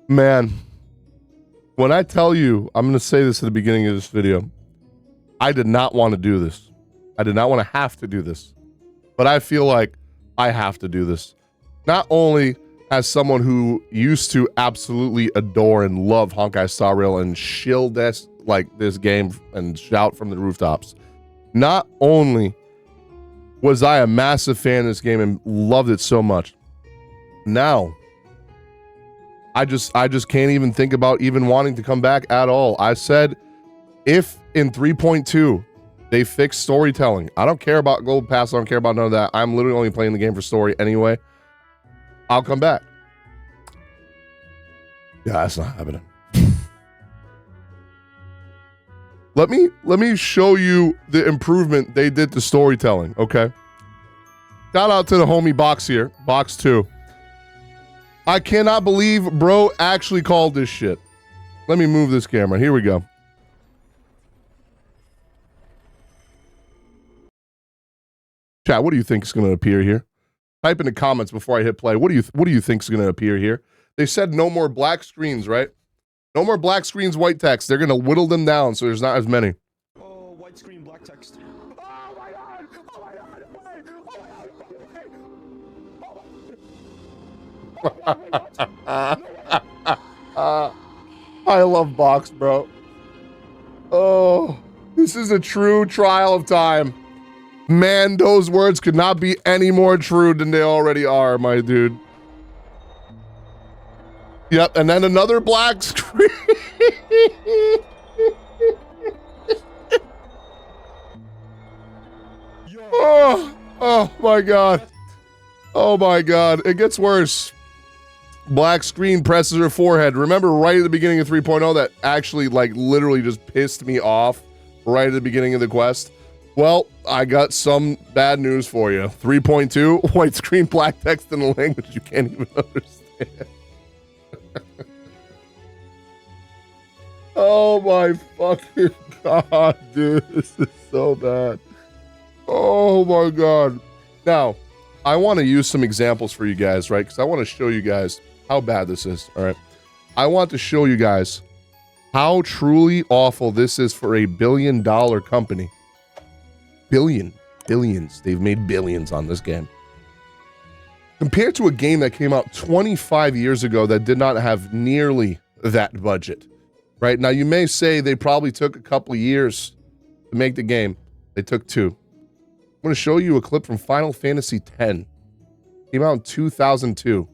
Man, when I tell you, I'm going to say this at the beginning of this video, I did not want to do this. I did not want to have to do this. But I feel like I have to do this. Not only as someone who used to absolutely adore and love Honkai Star Rail and shill this game and shout from the rooftops. Not only was I a massive fan of this game and loved it so much, now I just can't even think about even wanting to come back at all. I said, if in 3.2 they fix storytelling, I don't care about Gold Pass, I don't care about none of that. I'm literally only playing the game for story anyway. I'll come back. Yeah, that's not happening. Let me show you the improvement they did to storytelling, okay? Shout out to the homie Box here, Box 2. I cannot believe bro actually called this shit. Let me move this camera. Here we go. Chat, what do you think is going to appear here? Type in the comments before I hit play. What do you think is going to appear here? They said no more black screens, right? No more black screens, white text. They're going to whittle them down so there's not as many. Oh, white screen, black text. Oh my god! Oh my god! I love Box, bro. Oh, this is a true trial of time. Man, those words could not be any more true than they already are, my dude. Yep, and then another black screen. Oh my god. Oh my god. It gets worse. Black screen presses her forehead. Remember right at the beginning of 3.0 that actually like literally just pissed me off right at the beginning of the quest? Well, I got some bad news for you. 3.2, white screen, black text in a language you can't even understand. Oh my fucking god, dude. This is so bad. Oh my god. Now, I want to use some examples for you guys, right? Because I want to show you guys how bad this is, all right? I want to show you guys how truly awful this is for a billion-dollar company. Billions. They've made billions on this game. Compared to a game that came out 25 years ago that did not have nearly that budget, right? Now, you may say they probably took a couple of years to make the game. They took 2. I'm going to show you a clip from Final Fantasy X. Came out in 2002.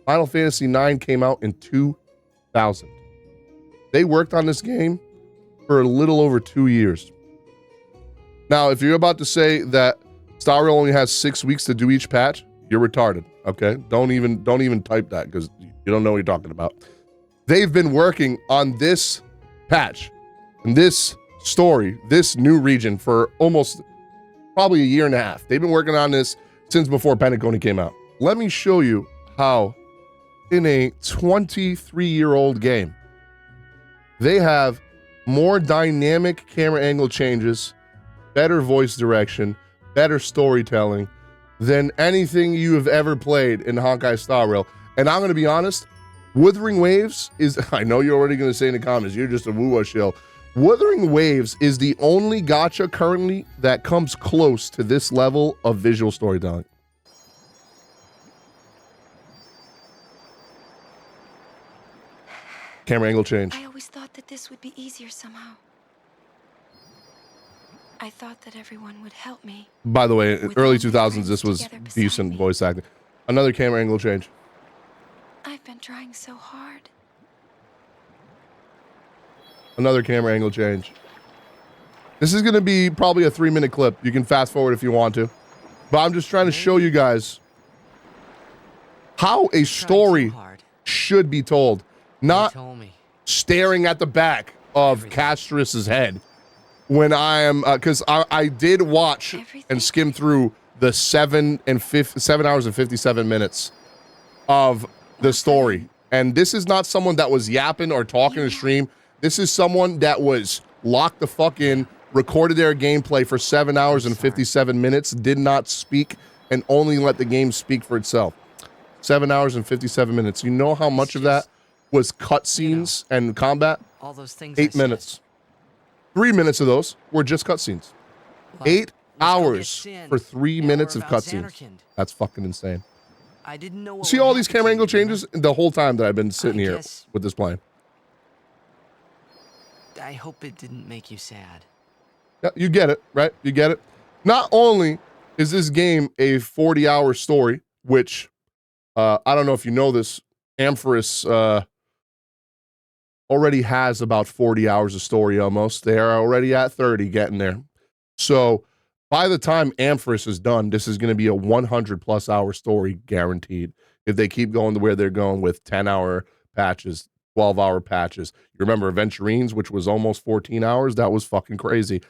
Final Fantasy IX came out in 2000. They worked on this game for a little over 2 years. Now, if you're about to say that Star Rail only has 6 weeks to do each patch, you're retarded, okay? Don't even type that because you don't know what you're talking about. They've been working on this patch and this story, this new region for almost probably a year and a half. They've been working on this since before Pentaconi came out. Let me show you how in a 23-year-old game, they have more dynamic camera angle changes, better voice direction, better storytelling than anything you have ever played in Honkai Star Rail. And I'm going to be honest, Wuthering Waves is, I know you're already going to say in the comments, you're just a woo-wah shill. Wuthering Waves is the only gacha currently that comes close to this level of visual storytelling. Camera angle change. I always thought that this would be easier somehow. I thought that everyone would help me. By the way, in early 2000s, this was decent voice acting. Another camera angle change. I've been trying so hard. Another camera angle change. This is going to be probably a 3-minute clip. You can fast forward if you want to. But I'm just trying to show you guys how a story should be told. Not staring at the back of Castrus's head when I am, because I did watch and skim through the 7 hours and 57 minutes of the story. And this is not someone that was yapping or talking to stream. This is someone that was locked the fuck in, recorded their gameplay for 7 hours and 57 minutes, did not speak, and only let the game speak for itself. 7 hours and 57 minutes. You know how much of that was cutscenes and combat. All those things. I 8 said. minutes. 3 minutes of those were just cutscenes. Like, 8 let's go get hours Sin, for 3 and minutes we're of about cutscenes. Xanarkand. That's fucking insane. I didn't know what See would all these happen camera to angle you, changes the whole time that I've been sitting I here guess- with this playing. I hope it didn't make you sad. Yeah, you get it, right? You get it. Not only is this game a 40-hour story, which I don't know if you know this, Amphorus already has about 40 hours of story almost. They are already at 30, getting there. So by the time Amphorus is done, this is going to be a 100+ hour story guaranteed. If they keep going to where they're going with 10-hour patches, 12-hour patches. You remember Aventurines, which was almost 14 hours? That was fucking crazy.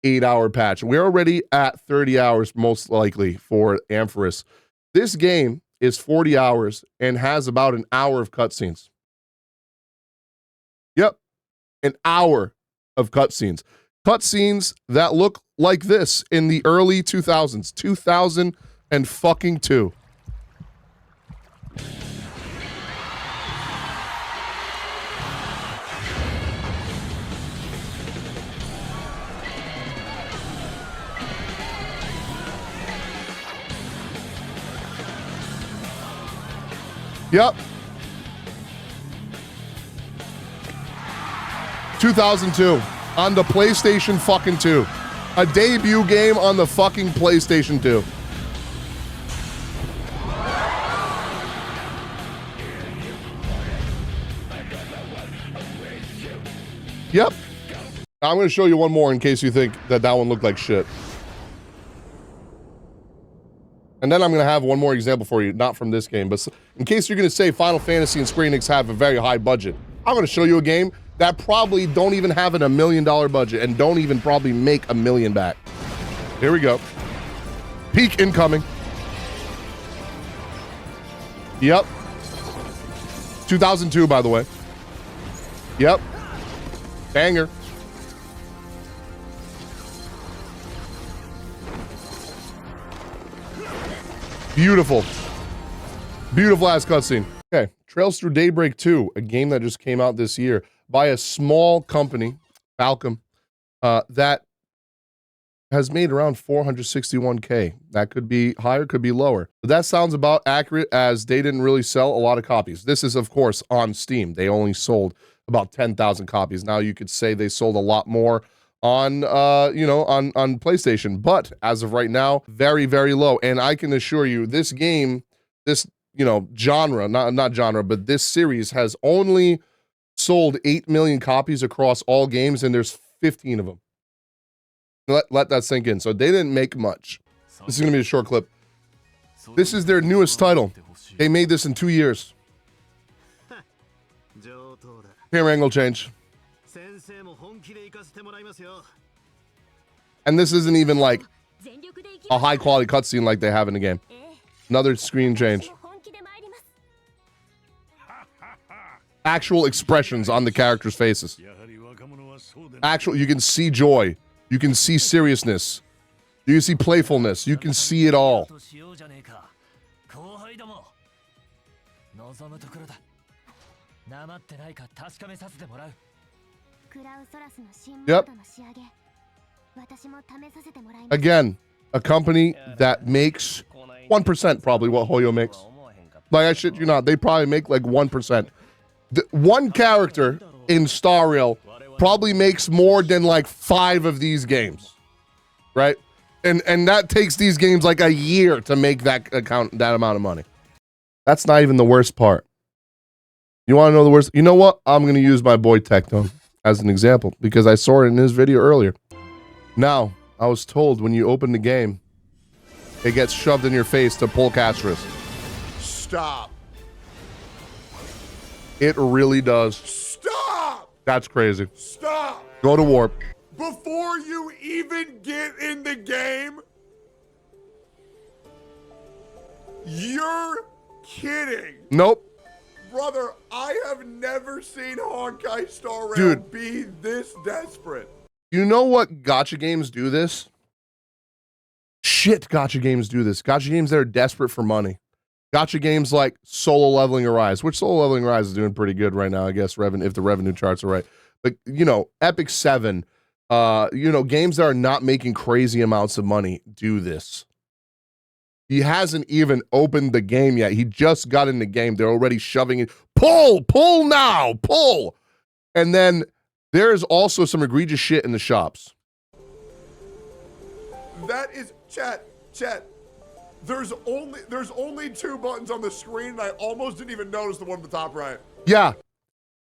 8-hour patch. We're already at 30 hours most likely for Amphorus. This game is 40 hours and has about an hour of cutscenes. Yep, an hour of cutscenes. Cutscenes that look like this in the early 2000s, 2002. Yep. 2002 on the PlayStation fucking 2. A debut game on the fucking PlayStation 2. Yep. I'm going to show you one more in case you think that that one looked like shit. And then I'm going to have one more example for you, not from this game, but in case you're going to say Final Fantasy and Square Enix have a very high budget, I'm going to show you a game that probably don't even have an $1 million budget and don't even probably make $1 million back. Here we go. Peak incoming. Yep. 2002, by the way. Yep. Banger. Beautiful. Beautiful ass cutscene. Okay, Trails Through Daybreak 2, a game that just came out this year by a small company, Falcom, that has made around 461K. That could be higher, could be lower. But that sounds about accurate, as they didn't really sell a lot of copies. This is, of course, on Steam. They only sold about 10,000 copies. Now you could say they sold a lot more on on PlayStation, but as of right now, very, very low. And I can assure you, this game, this genre, not genre, but this series has only sold 8 million copies across all games, and there's 15 of them. Let that sink in. So they didn't make much. This is gonna be a short clip. This is their newest title. They made this in 2 years. Camera angle change. And this isn't even like a high quality cutscene like they have in the game. Another screen change. Actual expressions on the characters' faces. You can see joy. You can see seriousness. You can see playfulness. You can see it all. Yep. Again, a company that makes 1% probably what Hoyo makes. Like, I shit you not, they probably make like 1%. One character in Star Rail probably makes more than like 5 of these games, right? And that takes these games like a year to make that amount of money. That's not even the worst part. You want to know the worst? You know what? I'm going to use my boy Tectone as an example because I saw it in his video earlier. Now, I was told when you open the game, it gets shoved in your face to pull Castris. Stop. It really does. Stop. That's crazy. Stop. Go to warp. Before you even get in the game, you're kidding. Nope. Brother, I have never seen Honkai Star Rail Dude. be this desperate. You know what gacha games do this? Shit, gacha games do this. Gacha games that are desperate for money. Gotcha games like Solo Leveling Arise, which Solo Leveling Arise is doing pretty good right now, I guess, if the revenue charts are right. But, you know, Epic 7, you know, games that are not making crazy amounts of money do this. He hasn't even opened the game yet. He just got in the game. They're already shoving it. Pull now, pull. And then there's also some egregious shit in the shops. That is chat. There's only 2 buttons on the screen, and I almost didn't even notice the one at the top right. Yeah,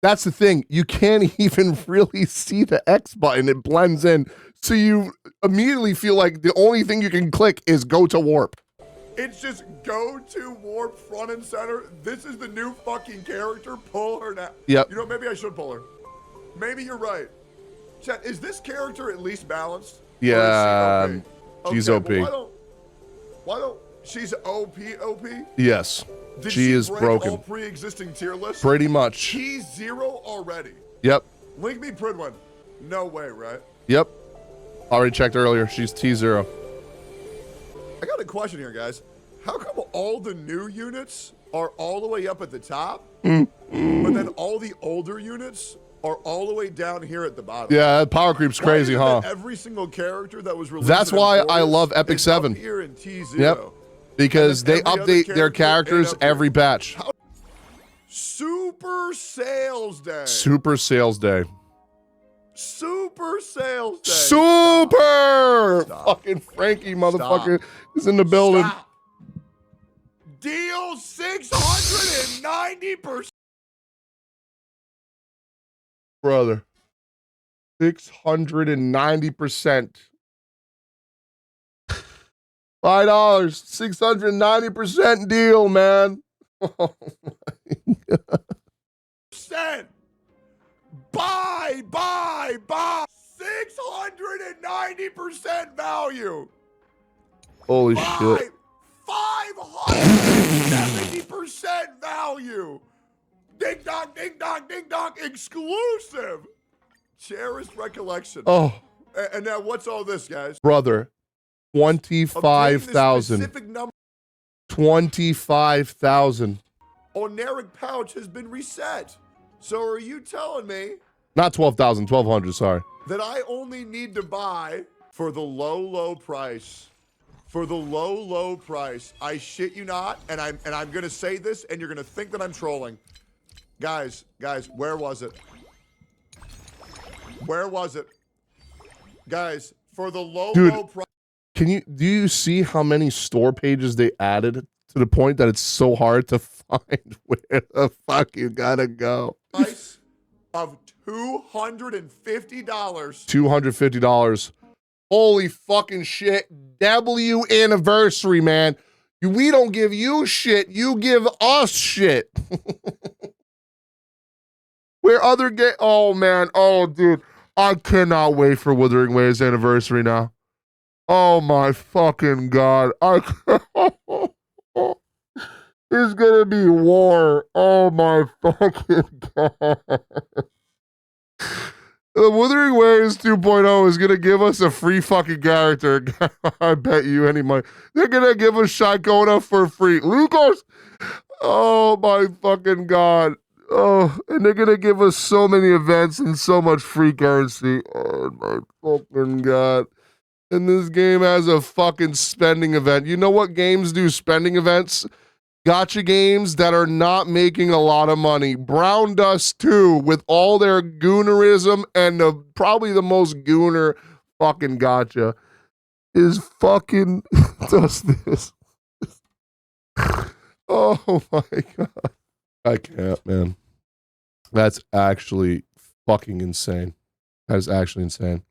that's the thing. You can't even really see the X button. It blends in. So you immediately feel like the only thing you can click is go to warp. It's just go to warp front and center. This is the new fucking character. Pull her now. Yep. You know, maybe I should pull her. Maybe you're right. Chat, is this character at least balanced? Yeah, Or is she she's OP? OP. Okay, well, why don't she's OP? Yes, Did she is break broken. all pre-existing tier lists? Pretty much. She's 0 already. Yep. Link me Pridwin. No way, right? Yep. Already checked earlier. She's T0. I got a question here, guys. How come all the new units are all the way up at the top, but then all the older units are all the way down here at the bottom? Yeah, power creep's crazy, Why huh? isn't that every single character that was released. That's in why Forest I love Epic is 7. Up here in T0. Yep. Because And they then every other update their character characters up here. every batch. Super Sales Day. Super Sales Day. Super Sales Day. Super! Stop. Fucking Frankie, motherfucker, is in the building. Stop. Deal 690%. Brother. 690%. $5, 690% deal, man. Oh my God. Buy. 690% value. Holy Buy. shit. 570% value. Ding dong, exclusive. Cherished recollection. Oh, And now what's all this, guys? brother. Obtain the 25,000. specific number 25,000. oneric pouch has been reset. So are you telling me Not 12,000, 1,200, sorry. that I only need to buy for the low price? For the low price. I shit you not, and I'm gonna say this, and you're gonna think that I'm trolling. Guys, where was it? Where was it? Guys, for the low price. Do you see how many store pages they added to the point that it's so hard to find where the fuck you gotta go? Price of $250. $250. Holy fucking shit. W anniversary, man. We don't give you shit. You give us shit. Where other oh man. Oh dude. I cannot wait for Wuthering Waves anniversary now. Oh my fucking God. It's gonna be war. Oh my fucking God. The Wuthering Waves 2.0 is gonna give us a free fucking character. I bet you any money. They're gonna give us Shikona for free. Lucas! Oh my fucking God. Oh, and they're gonna give us so many events and so much free currency. Oh my fucking God. And this game has a fucking spending event. You know what games do spending events? Gotcha games that are not making a lot of money. Brown Dust 2 with all their goonerism and probably the most gooner fucking gotcha is fucking does this. Oh my God. I can't, man. That's actually fucking insane. That is actually insane.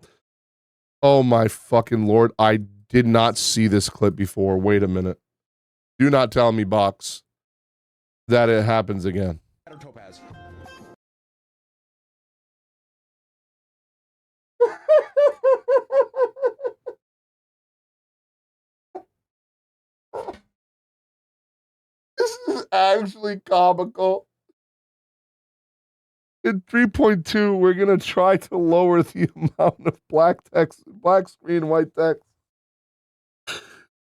Oh my fucking Lord. I did not see this clip before. Wait a minute. Do not tell me, Box, that it happens again. Topaz. This is actually comical. In 3.2, we're going to try to lower the amount of black text, black screen, white text.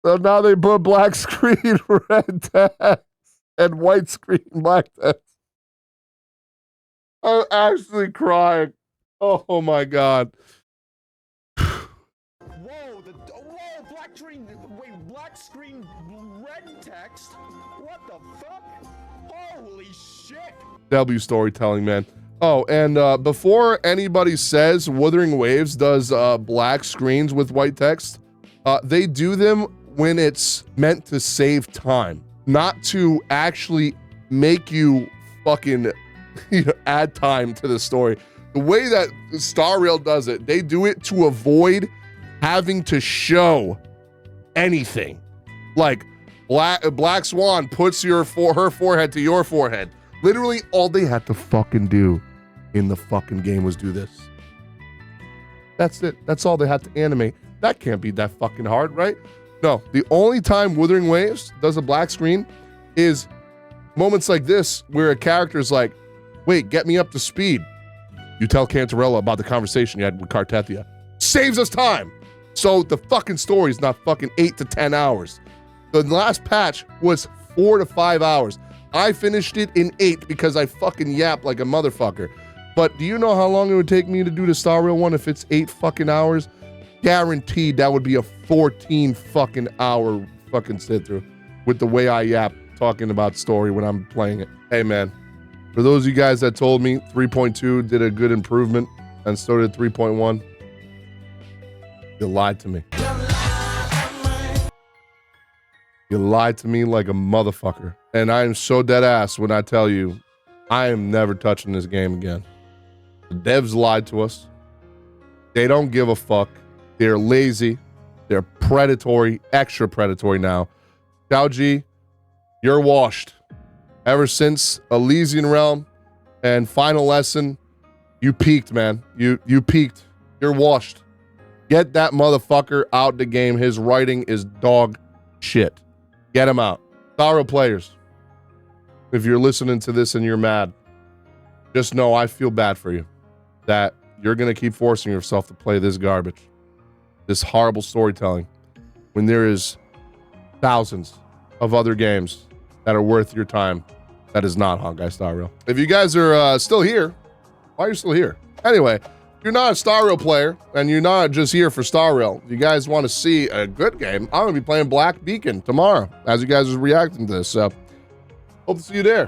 So now they put black screen, red text. and white screen black text. I'm actually crying. Oh my God. Whoa, black screen, wait, black screen, red text? What the fuck? Holy shit! W storytelling, man. Oh, and before anybody says Wuthering Waves does black screens with white text, they do them when it's meant to save time, not to actually make you fucking add time to the story. The way that Star Rail does it, they do it to avoid having to show anything. Like Black Swan puts her forehead to your forehead. Literally all they had to fucking do in the fucking game was do this. That's it. That's all they had to animate. That can't be that fucking hard, right? No, the only time Wuthering Waves does a black screen is moments like this where a character's like, wait, get me up to speed. You tell Cantarella about the conversation you had with Cartethia. Saves us time. So the fucking story is not fucking 8 to 10 hours. The last patch was 4 to 5 hours. I finished it in 8 because I fucking yapped like a motherfucker. But do you know how long it would take me to do the Star Rail one if it's 8 fucking hours? Guaranteed that would be a 14 fucking hour fucking sit through with the way I yap talking about story when I'm playing it. Hey man, for those of you guys that told me 3.2 did a good improvement and so did 3.1, you lied to me. You lied to me like a motherfucker. And I am so dead ass when I tell you I am never touching this game again. The devs lied to us. They don't give a fuck. They're lazy. They're predatory, extra predatory now. Xiao Ji, you're washed. Ever since Elysian Realm and Final Lesson, you peaked, man. You peaked. You're washed. Get that motherfucker out the game. His writing is dog shit. Get him out. Star Rail players, if you're listening to this and you're mad, just know I feel bad for you. That you're going to keep forcing yourself to play this garbage. This horrible storytelling. When there is thousands of other games that are worth your time. That is not Honkai Star Rail. If you guys are still here, why are you still here? Anyway, if you're not a Star Rail player and you're not just here for Star Rail, if you guys want to see a good game, I'm going to be playing Black Beacon tomorrow as you guys are reacting to this. So, hope to see you there.